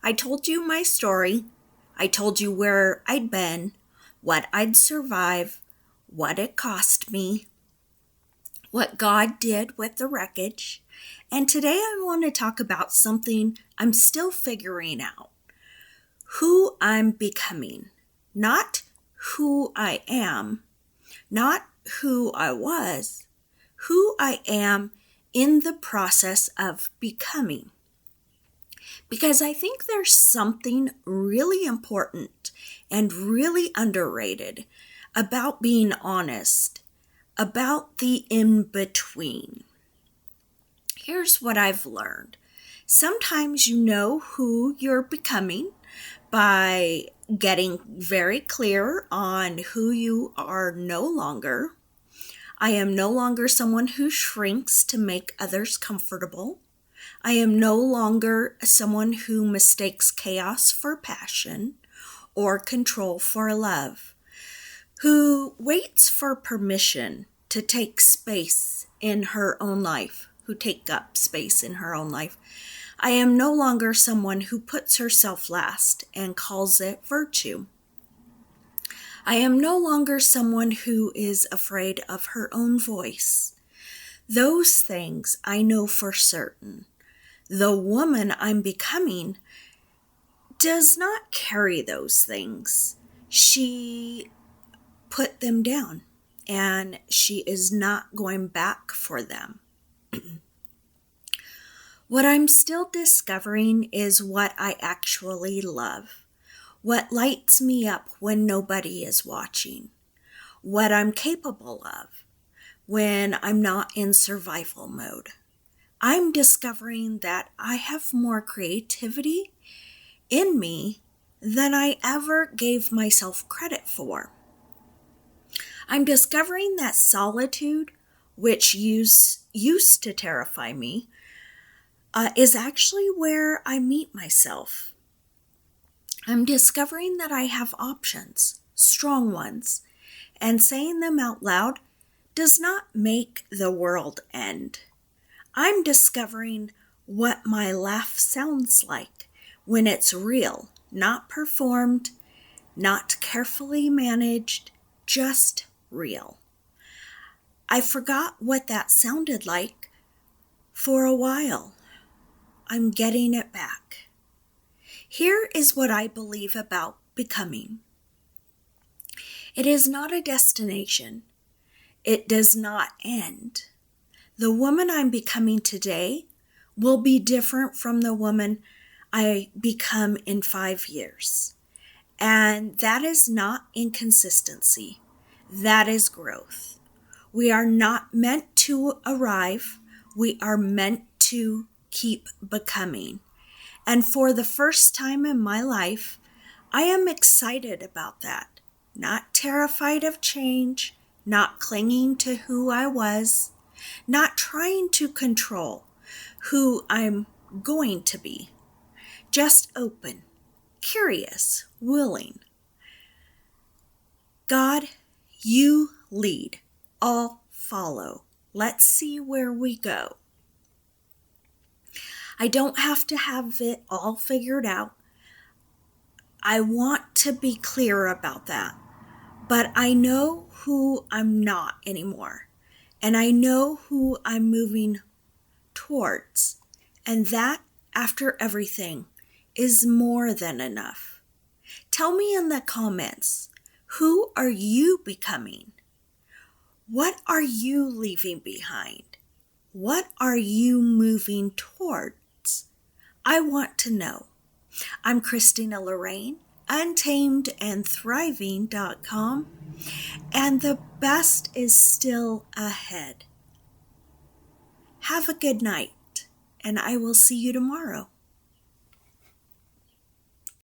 I told you my story. I told you where I'd been, what I'd survive, what it cost me, what God did with the wreckage. And today I want to talk about something I'm still figuring out. Who I'm becoming. Not who I am, not who I was, who I am in the process of becoming. Because I think there's something really important and really underrated about being honest, about the in-between. Here's what I've learned. Sometimes you know who you're becoming by getting very clear on who you are no longer. I am no longer someone who shrinks to make others comfortable. I am no longer someone who mistakes chaos for passion or control for love, who waits for permission to take space in her own life, who take up space in her own life. I am no longer someone who puts herself last and calls it virtue. I am no longer someone who is afraid of her own voice. Those things I know for certain. The woman I'm becoming does not carry those things. She put them down and she is not going back for them. What I'm still discovering is what I actually love, what lights me up when nobody is watching, what I'm capable of when I'm not in survival mode. I'm discovering that I have more creativity in me than I ever gave myself credit for. I'm discovering that solitude, which used to terrify me, is actually where I meet myself. I'm discovering that I have options, strong ones, and saying them out loud does not make the world end. I'm discovering what my laugh sounds like when it's real, not performed, not carefully managed, just real. I forgot what that sounded like for a while. I'm getting it back. Here is what I believe about becoming. It is not a destination. It does not end. The woman I'm becoming today will be different from the woman I become in 5 years. And that is not inconsistency. That is growth. We are not meant to arrive. We are meant to keep becoming. And for the first time in my life, I am excited about that. Not terrified of change, not clinging to who I was, not trying to control who I'm going to be. Just open, curious, willing. God, you lead. I'll follow. Let's see where we go. I don't have to have it all figured out. I want to be clear about that. But I know who I'm not anymore. And I know who I'm moving towards. And that, after everything, is more than enough. Tell me in the comments, who are you becoming? What are you leaving behind? What are you moving towards? I want to know. I'm Christina Lorraine, untamedandthriving.com, and the best is still ahead. Have a good night, and I will see you tomorrow.